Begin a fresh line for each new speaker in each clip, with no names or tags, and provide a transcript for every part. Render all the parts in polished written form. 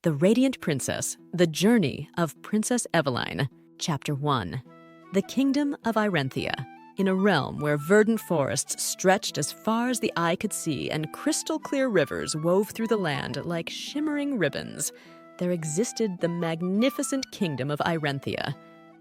The Radiant Princess, The Journey of Princess Eveline, Chapter 1. The Kingdom of Irenthia. In a realm where verdant forests stretched as far as the eye could see and crystal-clear rivers wove through the land like shimmering ribbons, there existed the magnificent kingdom of Irenthia.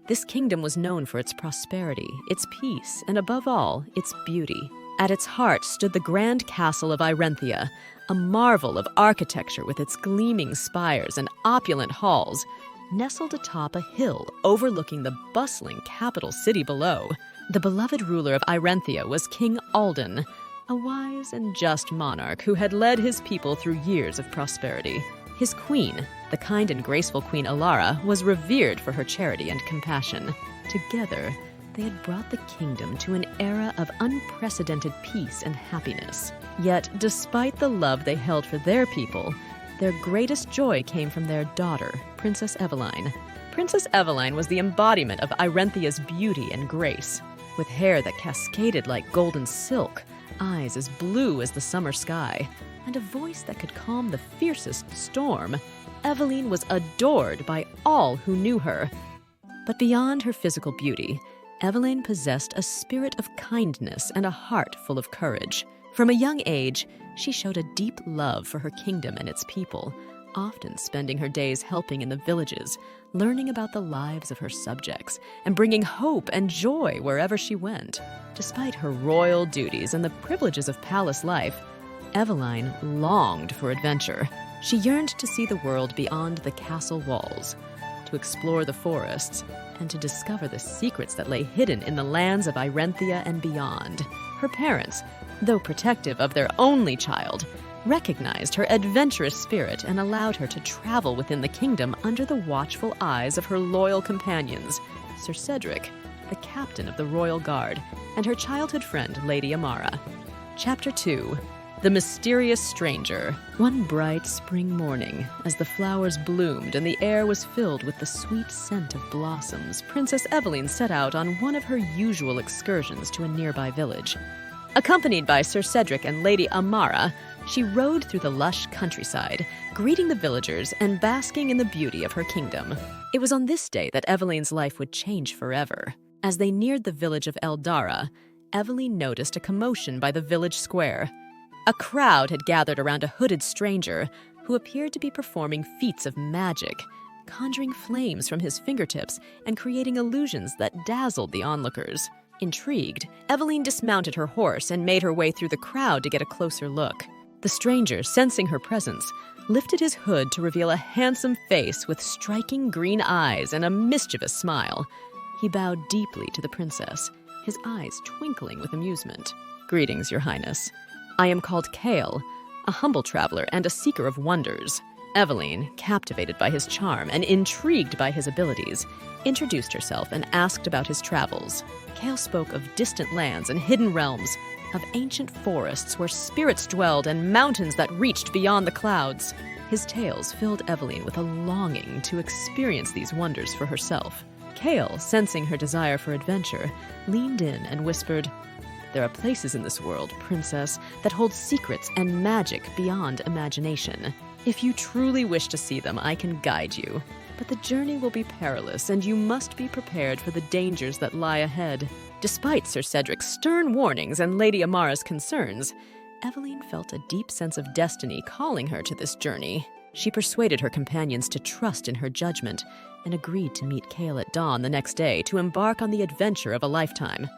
This kingdom was known for its prosperity, its peace, and above all, its beauty. At its heart stood the grand castle of Irenthia, a marvel of architecture with its gleaming spires and opulent halls, nestled atop a hill overlooking the bustling capital city below. The beloved ruler of Irenthia was King Alden, a wise and just monarch who had led his people through years of prosperity. His queen, the kind and graceful Queen Alara, was revered for her charity and compassion. Together, they had brought the kingdom to an era of unprecedented peace and happiness. Yet, despite the love they held for their people, their greatest joy came from their daughter, Princess Eveline. Princess Eveline was the embodiment of Irenthia's beauty and grace. With hair that cascaded like golden silk, eyes as blue as the summer sky, and a voice that could calm the fiercest storm, Eveline was adored by all who knew her. But beyond her physical beauty, Eveline possessed a spirit of kindness and a heart full of courage. From a young age, she showed a deep love for her kingdom and its people, often spending her days helping in the villages, learning about the lives of her subjects, and bringing hope and joy wherever she went. Despite her royal duties and the privileges of palace life, Eveline longed for adventure. She yearned to see the world beyond the castle walls, to explore the forests, and to discover the secrets that lay hidden in the lands of Irenthia and beyond. Her parents, though protective of their only child, recognized her adventurous spirit and allowed her to travel within the kingdom under the watchful eyes of her loyal companions, Sir Cedric, the captain of the royal guard, and her childhood friend, Lady Amara. Chapter 2. The Mysterious Stranger. One bright spring morning, as the flowers bloomed and the air was filled with the sweet scent of blossoms, Princess Eveline set out on one of her usual excursions to a nearby village. Accompanied by Sir Cedric and Lady Amara, she rode through the lush countryside, greeting the villagers and basking in the beauty of her kingdom. It was on this day that Eveline's life would change forever. As they neared the village of Eldara, Eveline noticed a commotion by the village square. A crowd had gathered around a hooded stranger who appeared to be performing feats of magic, conjuring flames from his fingertips and creating illusions that dazzled the onlookers. Intrigued, Eveline dismounted her horse and made her way through the crowd to get a closer look. The stranger, sensing her presence, lifted his hood to reveal a handsome face with striking green eyes and a mischievous smile. He bowed deeply to the princess, his eyes twinkling with amusement. "Greetings, Your Highness. I am called Kale, a humble traveler and a seeker of wonders." Eveline, captivated by his charm and intrigued by his abilities, introduced herself and asked about his travels. Kale spoke of distant lands and hidden realms, of ancient forests where spirits dwelled and mountains that reached beyond the clouds. His tales filled Eveline with a longing to experience these wonders for herself. Kale, sensing her desire for adventure, leaned in and whispered, "There are places in this world, Princess, that hold secrets and magic beyond imagination. If you truly wish to see them, I can guide you. But the journey will be perilous, and you must be prepared for the dangers that lie ahead." Despite Sir Cedric's stern warnings and Lady Amara's concerns, Eveline felt a deep sense of destiny calling her to this journey. She persuaded her companions to trust in her judgment and agreed to meet Kale at dawn the next day to embark on the adventure of a lifetime.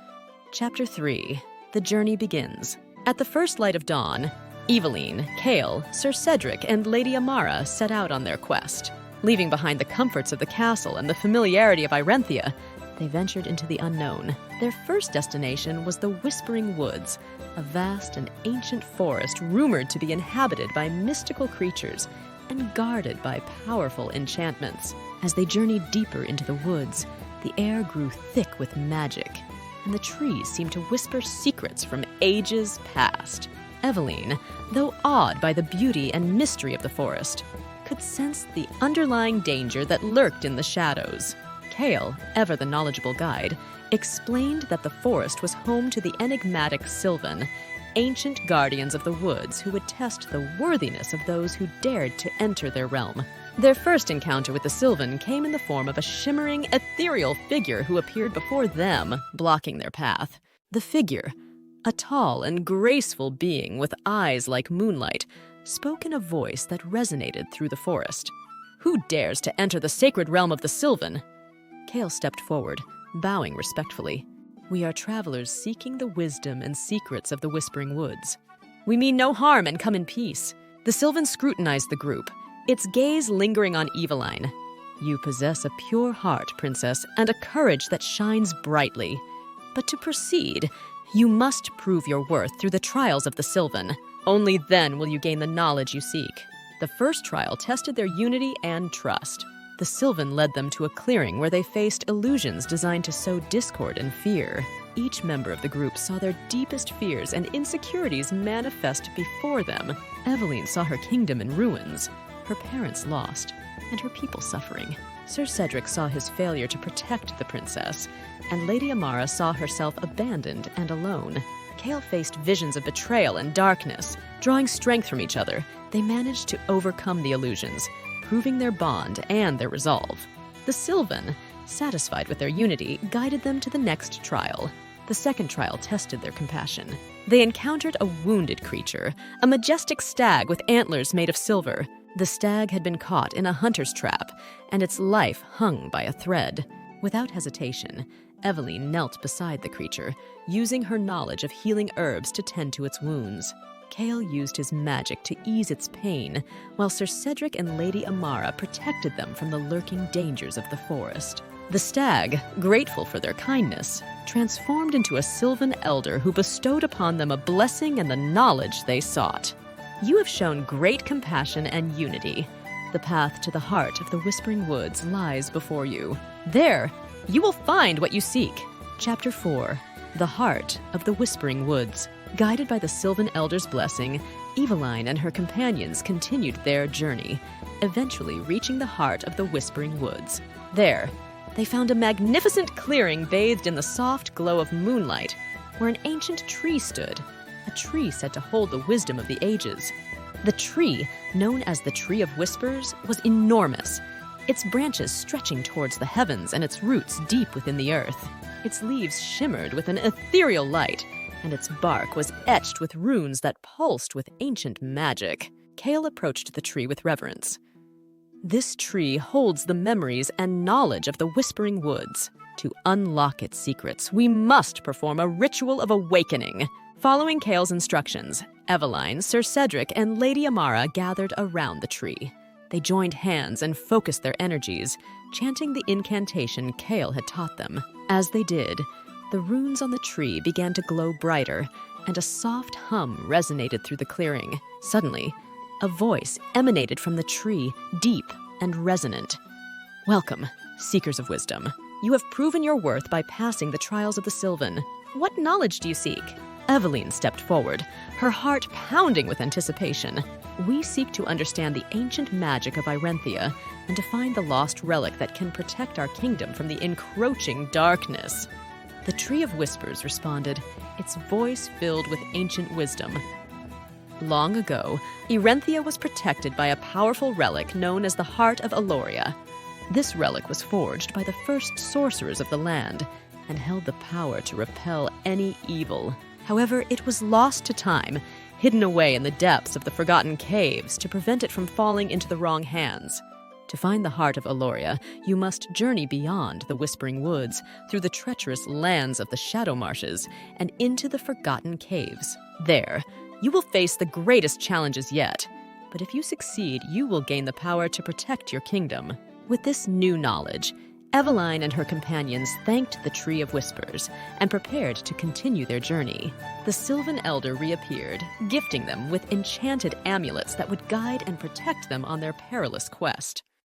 Chapter 3. The Journey Begins. At the first light of dawn, Eveline, Kale, Sir Cedric, and Lady Amara set out on their quest. Leaving behind the comforts of the castle and the familiarity of Irenthia, they ventured into the unknown. Their first destination was the Whispering Woods, a vast and ancient forest rumored to be inhabited by mystical creatures and guarded by powerful enchantments. As they journeyed deeper into the woods, the air grew thick with magic, and the trees seemed to whisper secrets from ages past. Eveline, though awed by the beauty and mystery of the forest, could sense the underlying danger that lurked in the shadows. Kale, ever the knowledgeable guide, explained that the forest was home to the enigmatic Sylvan, ancient guardians of the woods who would test the worthiness of those who dared to enter their realm. Their first encounter with the Sylvan came in the form of a shimmering, ethereal figure who appeared before them, blocking their path. The figure, a tall and graceful being with eyes like moonlight, spoke in a voice that resonated through the forest. "Who dares to enter the sacred realm of the Sylvan?" Kale stepped forward, bowing respectfully. "We are travelers seeking the wisdom and secrets of the Whispering Woods. We mean no harm and come in peace." The Sylvan scrutinized the group, its gaze lingering on Eveline. "You possess a pure heart, Princess, and a courage that shines brightly. But to proceed, you must prove your worth through the trials of the Sylvan. Only then will you gain the knowledge you seek." The first trial tested their unity and trust. The Sylvan led them to a clearing where they faced illusions designed to sow discord and fear. Each member of the group saw their deepest fears and insecurities manifest before them. Eveline saw her kingdom in ruins, her parents lost, and her people suffering. Sir Cedric saw his failure to protect the princess, and Lady Amara saw herself abandoned and alone. Kale faced visions of betrayal and darkness. Drawing strength from each other, they managed to overcome the illusions, proving their bond and their resolve. The Sylvan, satisfied with their unity, guided them to the next trial. The second trial tested their compassion. They encountered a wounded creature, a majestic stag with antlers made of silver. The stag had been caught in a hunter's trap, and its life hung by a thread. Without hesitation, Eveline knelt beside the creature, using her knowledge of healing herbs to tend to its wounds. Kale used his magic to ease its pain, while Sir Cedric and Lady Amara protected them from the lurking dangers of the forest. The stag, grateful for their kindness, transformed into a Sylvan elder who bestowed upon them a blessing and the knowledge they sought. "You have shown great compassion and unity. The path to the heart of the Whispering Woods lies before you. There, you will find what you seek." Chapter 4. The Heart of the Whispering Woods. Guided by the Sylvan Elder's blessing, Eveline and her companions continued their journey, eventually reaching the heart of the Whispering Woods. There, they found a magnificent clearing bathed in the soft glow of moonlight, where an ancient tree stood, a tree said to hold the wisdom of the ages. The tree, known as the Tree of Whispers, was enormous, its branches stretching towards the heavens and its roots deep within the earth. Its leaves shimmered with an ethereal light, and its bark was etched with runes that pulsed with ancient magic. Kale approached the tree with reverence. "This tree holds the memories and knowledge of the Whispering Woods. To unlock its secrets, we must perform a ritual of awakening." Following Kale's instructions, Eveline, Sir Cedric, and Lady Amara gathered around the tree. They joined hands and focused their energies, chanting the incantation Kale had taught them. As they did, the runes on the tree began to glow brighter, and a soft hum resonated through the clearing. Suddenly, a voice emanated from the tree, deep and resonant. "Welcome, seekers of wisdom. You have proven your worth by passing the trials of the Sylvan. What knowledge do you seek?" Eveline stepped forward, her heart pounding with anticipation. "We seek to understand the ancient magic of Irenthia and to find the lost relic that can protect our kingdom from the encroaching darkness." The Tree of Whispers responded, its voice filled with ancient wisdom. Long ago, Irenthia was protected by a powerful relic known as the Heart of Aloria. This relic was forged by the first sorcerers of the land and held the power to repel any evil. However, it was lost to time, hidden away in the depths of the forgotten caves to prevent it from falling into the wrong hands. To find the Heart of Aloria, you must journey beyond the Whispering Woods, through the treacherous lands of the Shadow Marshes, and into the forgotten caves. There, you will face the greatest challenges yet. But if you succeed, you will gain the power to protect your kingdom. With this new knowledge, Eveline and her companions thanked the Tree of Whispers and prepared to continue their journey. The Sylvan Elder reappeared, gifting them with enchanted amulets that would guide and protect them on their perilous quest.